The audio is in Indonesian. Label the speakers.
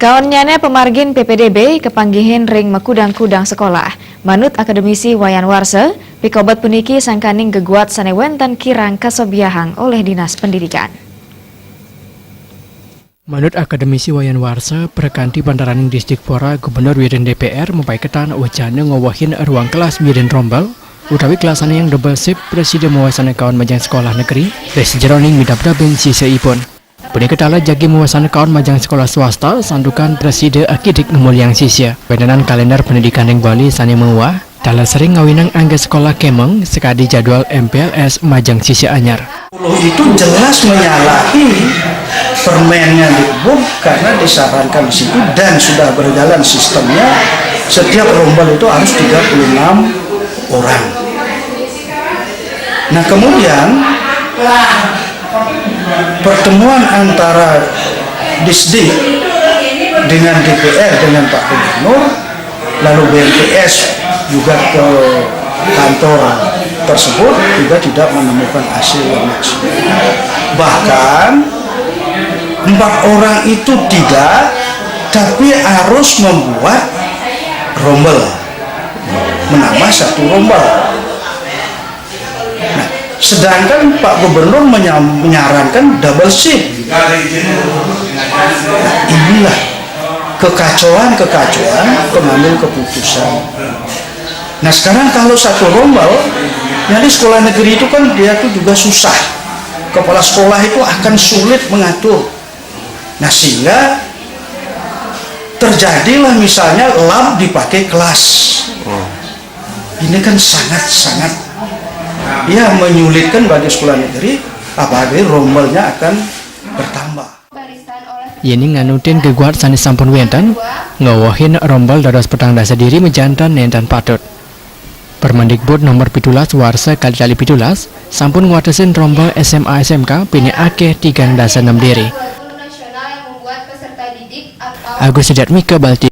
Speaker 1: Kawannyana pemargin PPDB kepanggihin ring mekudang-kudang sekolah. Manut akademisi Wayan Warse, pikobat puniki sangkaning geguat sanewentan kirang kasobiahang oleh Dinas Pendidikan.
Speaker 2: Manut akademisi Wayan Warse, perkanti Bandaraning Distrik Pora, Gubernur Wirin DPR membaiketan wacana ngawahin ruang kelas Wirin Rombel, utawi kelasane yang double shift presiden mewasana kawan majang sekolah negeri, Resijeroning midap-dabing siseipun. Peniketala jagi mewasana kawan majang sekolah swasta, sandukan presiden akidik ngemuliang sisya. Pedanan kalender pendidikan yang Bali sani mewah, dalam sering ngawinang angga sekolah kemeng, sekadi jadwal MPLS majang sisya anyar.
Speaker 3: Itu jelas menyalahi permennya Dikbud karena disarankan di situ dan sudah berjalan sistemnya setiap rombel itu harus 36 orang. Nah kemudian pertemuan antara Disdik dengan DPR dengan Pak Gubernur, lalu BNPS juga ke kantor tersebut juga tidak menemukan hasil yang maksimal. Bahkan 4 orang itu tidak, tapi harus membuat rombel, menambah 1 rombel. Nah, sedangkan Pak Gubernur menyarankan double shift. Nah, inilah kekacauan pengambil keputusan. Nah sekarang kalau 1 rombel, jadi sekolah negeri itu kan dia tuh juga susah. Kepala sekolah itu akan sulit mengatur. Nah sehingga terjadilah misalnya lab dipakai kelas. Ini kan sangat-sangat ya menyulitkan bagi sekolah negeri, apalagi rombelnya akan bertambah.
Speaker 2: Yeni nganutin geguat sani sampun wenten, ngawahin rombel dados petang dasa diri menjantan nentan patut. Permendikbud nomor 17 Warsa kali 17 sampun nguatesin rombel SMA SMK pini akeh 3 dasa 6 diri. Agus Sidat Mika Balti.